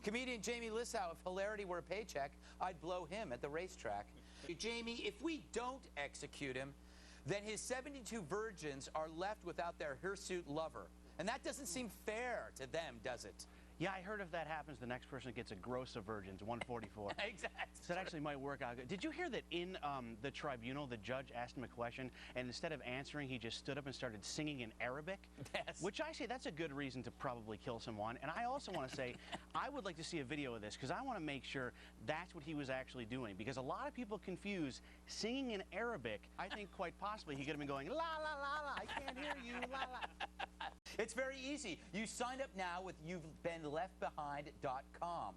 Comedian Jamie Lissow, if hilarity were a paycheck, I'd blow him at the racetrack. Jamie, if we don't execute him, then his 72 virgins are left without their hirsute lover. And that doesn't seem fair to them, does it? Yeah, I heard if that happens, the next person gets a gross of virgins, 144. Exactly. So that actually might work out good. Did you hear that in the tribunal, the judge asked him a question, and instead of answering, he just stood up and started singing in Arabic? Yes. Which I say that's a good reason to probably kill someone. And I also want to say, I would like to see a video of this, because I want to make sure that's what he was actually doing. Because a lot of people confuse singing in Arabic. I think quite possibly he could have been going, la, la, la, la, I can't hear you, la, la. It's very easy. You sign up now with you'vebeenleftbehind.com.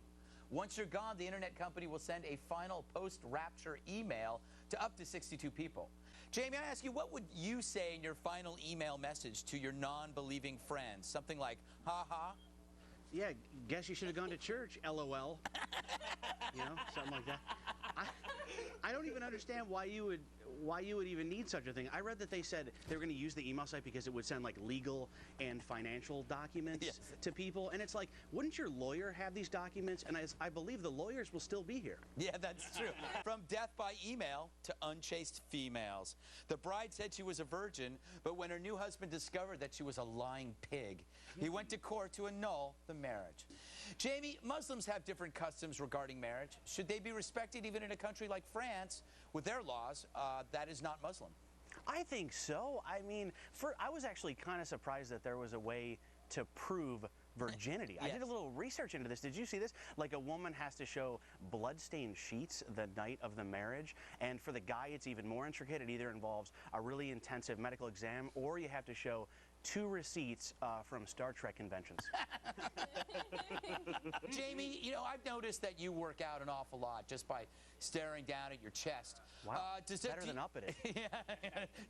Once you're gone, the internet company will send a final post-rapture email to up to 62 people. Jamie, I ask you, what would you say in your final email message to your non-believing friends? Something like, ha-ha? Yeah, guess you should have gone to church, LOL. You know, something like that. I don't even understand why you would even need such a thing. I read that they said they were going to use the email site because it would send like legal and financial documents to people. And it's like, wouldn't your lawyer have these documents? And I believe the lawyers will still be here. Yeah, that's true. From death by email to unchaste females. The bride said she was a virgin, but when her new husband discovered that she was a lying pig, he went to court to annul the marriage. Jamie, Muslims have different customs regarding marriage. Should they be respected even in a country like France with their laws that is not Muslim? I think so. I mean, I was actually kind of surprised that there was a way to prove virginity. Yes. I did a little research into this. Did you see this? Like, a woman has to show blood-stained sheets the night of the marriage, and for the guy it's even more intricate. It either involves a really intensive medical exam, or you have to show 2 receipts from Star Trek conventions. Jamie, you know, I've noticed that you work out an awful lot just by staring down at your chest. Wow, better than up at it. Yeah.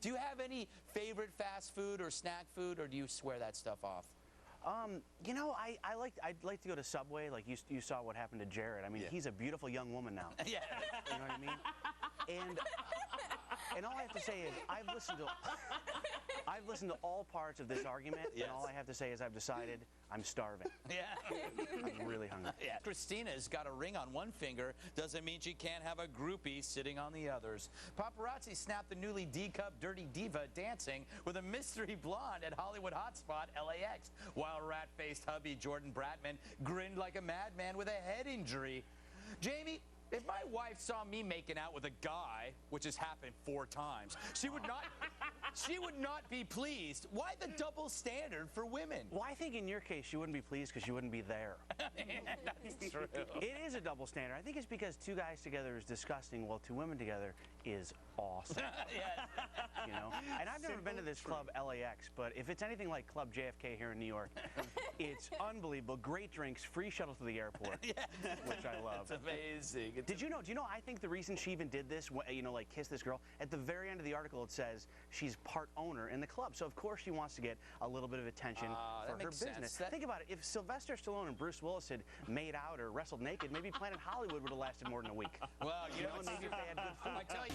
Do you have any favorite fast food or snack food, or do you swear that stuff off? You know, I'd like to go to Subway. Like you saw what happened to Jared. I mean, he's a beautiful young woman now. Yeah. You know what I mean? And all I have to say is I've listened to all parts of this argument, and all I have to say is I've decided I'm starving. Yeah. I'm really hungry. Yeah. Christina's got a ring on one finger. Doesn't mean she can't have a groupie sitting on the others. Paparazzi snapped the newly D-cup dirty diva dancing with a mystery blonde at Hollywood hotspot LAX, while rat-faced hubby Jordan Bratman grinned like a madman with a head injury. Jamie, if my wife saw me making out with a guy, which has happened 4 times, she would not be pleased. Why the double standard for women? Well, I think in your case, she wouldn't be pleased because you wouldn't be there. That's true. It is a double standard. I think it's because 2 guys together is disgusting, while 2 women together is awesome. Yes. You know? And I've never been to this club, LAX, but if it's anything like Club JFK here in New York, it's unbelievable. Great drinks, free shuttle to the airport, which I love. It's amazing. Do you know, I think the reason she even did this, you know, like kiss this girl, at the very end of the article it says she's part owner in the club. So of course she wants to get a little bit of attention for her business. Think about it. If Sylvester Stallone and Bruce Willis had made out or wrestled naked, maybe Planet Hollywood would have lasted more than a week. Well, you know, maybe if they had good food. I tell you.